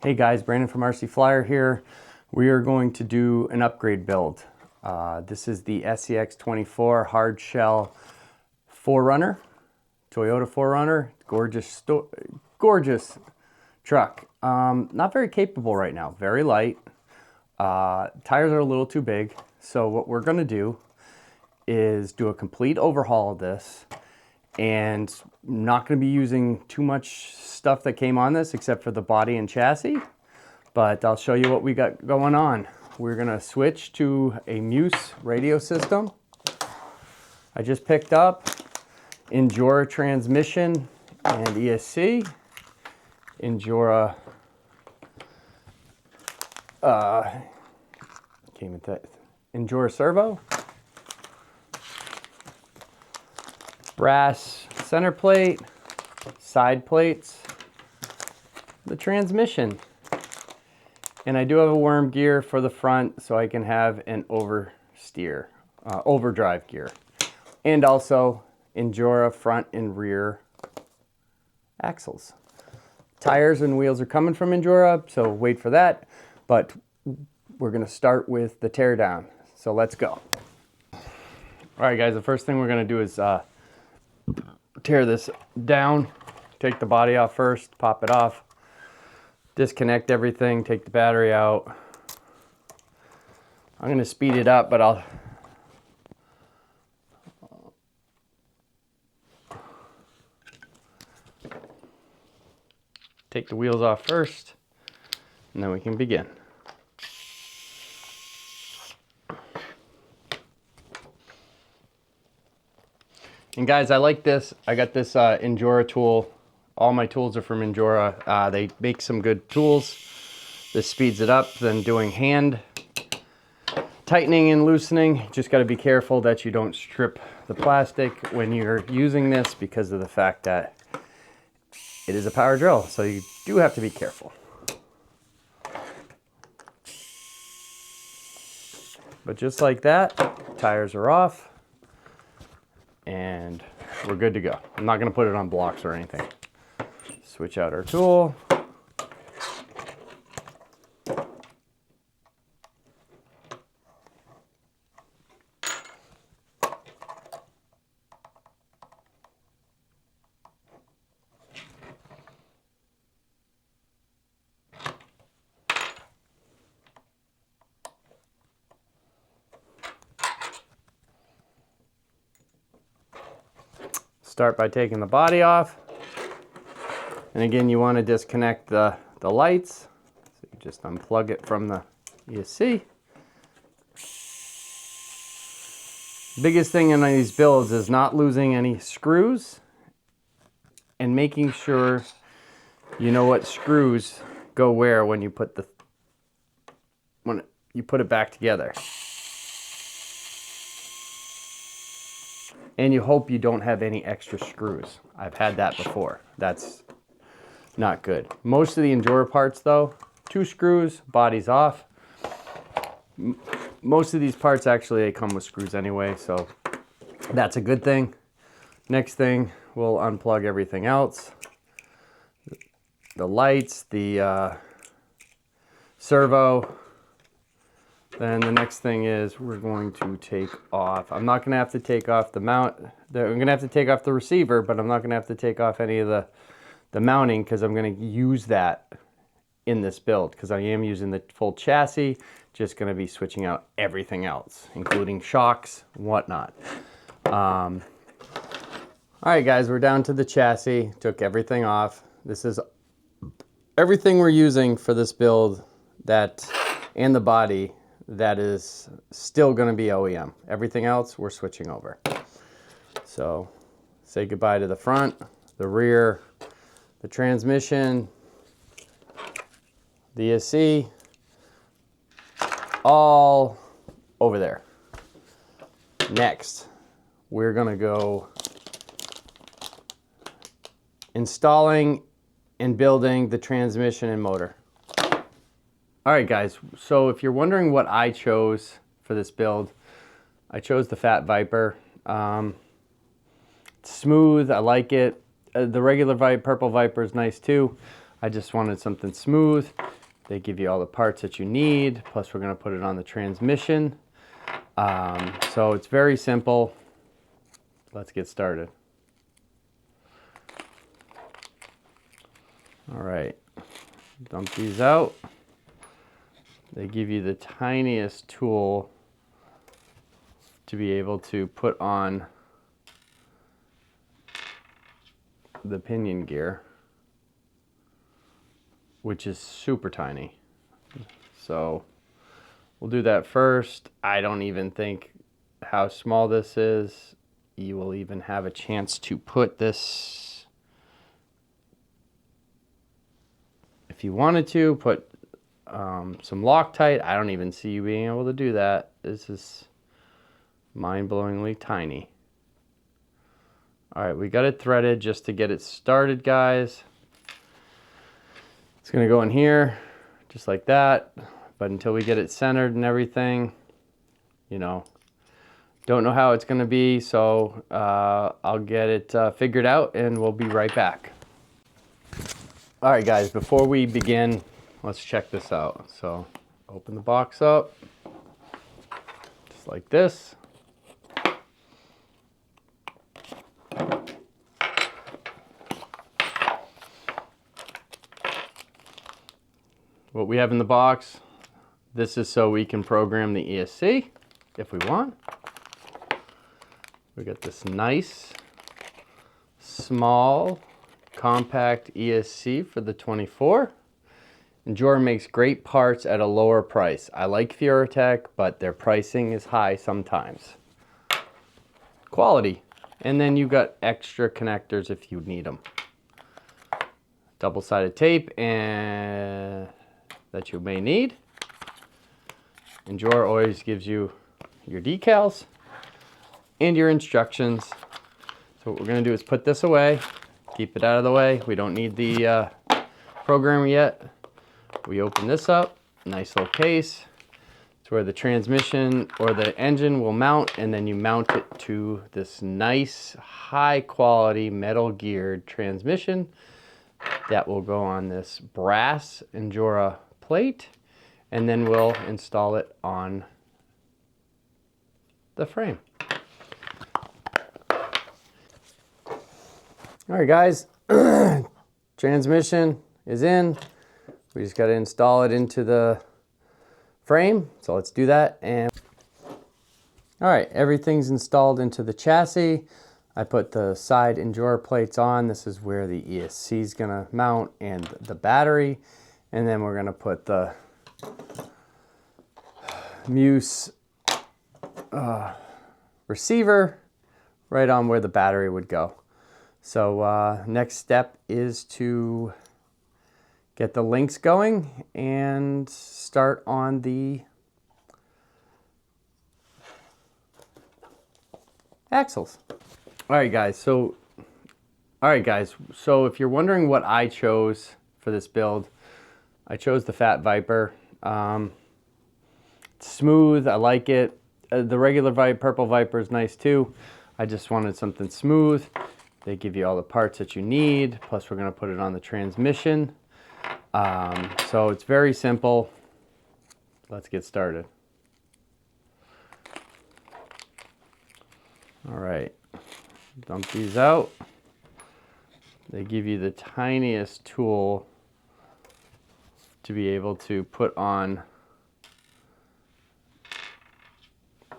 Hey guys, Brandon from RC Flyer here. We are going to do an upgrade build. This is the SCX24 hard shell 4Runner, Toyota 4Runner. Gorgeous truck. Not very capable right now, very light. Tires are a little too big. So what we're gonna do is do a complete overhaul of this, and I'm not going to be using too much stuff that came on this except for the body and chassis, but I'll show you what we got going on. We're going to switch to a Muse radio system. I just picked up Endura transmission and ESC, Endura Endura servo, brass center plate, side plates, the transmission. And I do have a worm gear for the front so I can have an overdrive gear. And also Endura front and rear axles. Tires and wheels are coming from Endura, so wait for that. But we're gonna start with the teardown. So let's go. All right guys, the first thing we're gonna do is tear this down, take the body off first, pop it off, disconnect everything, take the battery out. I'm going to speed it up, but I'll take the wheels off first, and then we can begin. And guys, I like this. I got this Endura tool. All my tools are from Endura. They make some good tools. This speeds it up than doing hand tightening and loosening. Just got to be careful that you don't strip the plastic when you're using this because of the fact that it is a power drill. So you do have to be careful. But just like that, tires are off. And we're good to go. I'm not going to put it on blocks or anything. Switch out our tool. Start by taking the body off. And again, you want to disconnect the lights. So you just unplug it from the ESC. Biggest thing in these builds is not losing any screws and making sure you know what screws go where when you put it back together. And you hope you don't have any extra screws. I've had that before. That's not good. Most of the Endura parts though, 2 screws, body's off. Most of these parts actually, they come with screws anyway, so that's a good thing. Next thing, we'll unplug everything else. The lights, the servo. Then the next thing is we're going to take off. I'm not going to have to take off the mount. I'm going to have to take off the receiver, but I'm not going to have to take off any of the mounting because I'm going to use that in this build because I am using the full chassis. Just going to be switching out everything else, including shocks and whatnot. All right, guys, we're down to the chassis. Took everything off. This is everything we're using for this build, and the body. That is still going to be OEM. Everything else we're switching over. So say goodbye to the front, the rear, the transmission, the ESC, all over there. Next, we're going to go installing and building the transmission and motor. All right, guys, so if you're wondering what I chose for this build, I chose the Fat Viper. It's smooth, I like it. The regular Purple Viper is nice too. I just wanted something smooth. They give you all the parts that you need, plus we're going to put it on the transmission. So it's very simple. Let's get started. All right, dump these out. They give you the tiniest tool to be able to put on the pinion gear, which is super tiny. So we'll do that first. I don't even think how small this is. You will even have a chance to put this, if you wanted to, put some Loctite. I don't even see you being able to do that. This is mind-blowingly tiny. All right, we got it threaded just to get it started, guys. It's gonna go in here just like that, but until we get it centered and everything, you know, don't know how it's gonna be, so I'll get it figured out and we'll be right back. All right, guys, before we begin, let's check this out. So open the box up, just like this. What we have in the box, this is so we can program the ESC if we want. We got this nice, small, compact ESC for the 24. Endura makes great parts at a lower price. I like Furatech, but their pricing is high sometimes. Quality. And then you got extra connectors if you need them. Double-sided tape and that you may need. Endura always gives you your decals and your instructions. So what we're going to do is put this away, keep it out of the way. We don't need the programmer yet. We open this up, nice little case. It's where the transmission or the engine will mount, and then you mount it to this nice high quality metal geared transmission that will go on this brass Endura plate, and then we'll install it on the frame. All right, guys, transmission is in. We just got to install it into the frame. So let's do that. And all right, everything's installed into the chassis. I put the side Endura plates on. This is where the ESC is going to mount and the battery. And then we're going to put the Muse receiver right on where the battery would go. So next step is to get the links going and start on the axles. All right, guys. So if you're wondering what I chose for this build, I chose the Fat Viper. It's smooth. I like it. The regular Purple Viper is nice too. I just wanted something smooth. They give you all the parts that you need. Plus, we're going to put it on the transmission. So it's very simple. Let's get started. All right, dump these out. They give you the tiniest tool to be able to put on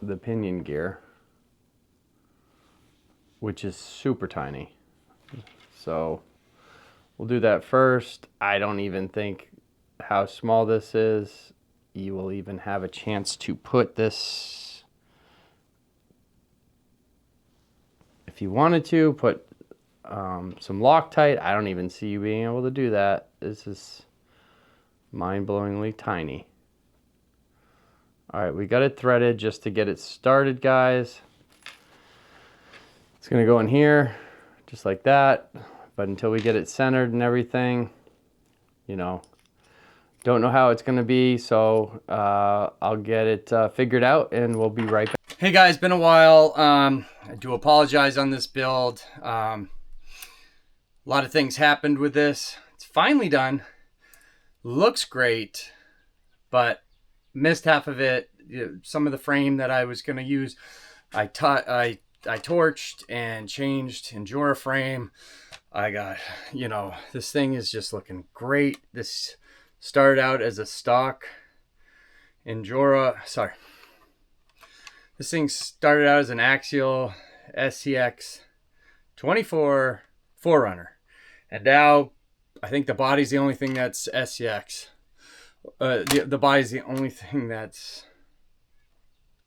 the pinion gear, which is super tiny. So we'll do that first. I don't even think how small this is. You will even have a chance to put this, if you wanted to, put some Loctite. I don't even see you being able to do that. This is mind-blowingly tiny. All right, we got it threaded just to get it started, guys. It's gonna go in here just like that, but until we get it centered and everything, you know, don't know how it's gonna be, so I'll get it figured out and we'll be right back. Hey guys, been a while. I do apologize on this build. A lot of things happened with this. It's finally done. Looks great, but missed half of it. Some of the frame that I was going to use, I torched and changed Endura frame. I got, this thing is just looking great. This started out as a stock Endura. Sorry. This thing started out as an Axial SCX24 4Runner. And now I think the body's the only thing that's SCX. The body's the only thing that's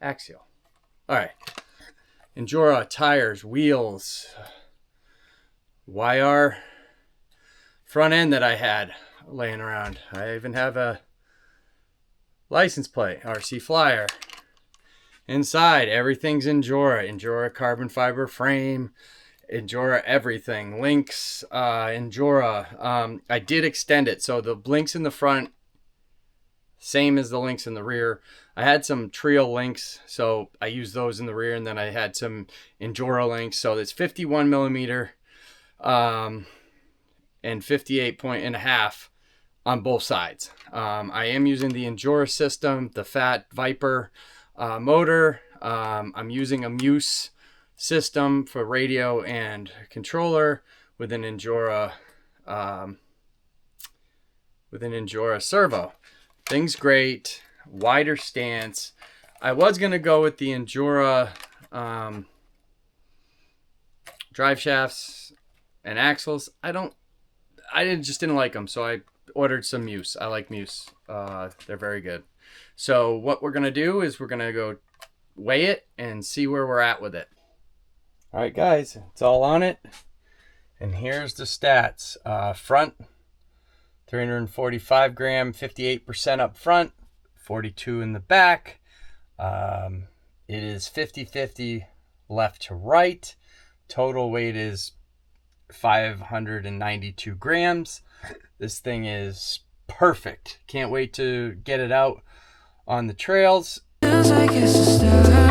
Axial. All right. Endura tires, wheels, YR front end that I had laying around. I even have a license plate, RC Flyer. Inside, everything's Endura carbon fiber frame, Endura everything, links, Endura. I did extend it, so the links in the front, same as the links in the rear. I had some Trio links, so I used those in the rear, and then I had some Endura links. So it's 51 millimeter and 58.5 on both sides. I am using the Endura system, the Fat Viper motor. I'm using a Muse system for radio and controller with an Endura servo. Thing's great. Wider stance. I was gonna go with the Endura drive shafts and axles. I just didn't like them, so I ordered some Muse. I like Muse. They're very good. So what we're gonna do is we're gonna go weigh it and see where we're at with it. All right, guys, it's all on it. And here's the stats. Front, 345 gram, 58% up front, 42 in the back. It is 50-50 left to right. Total weight is 592 grams. This thing is perfect. Can't wait to get it out on the trails. Feels like it's a start.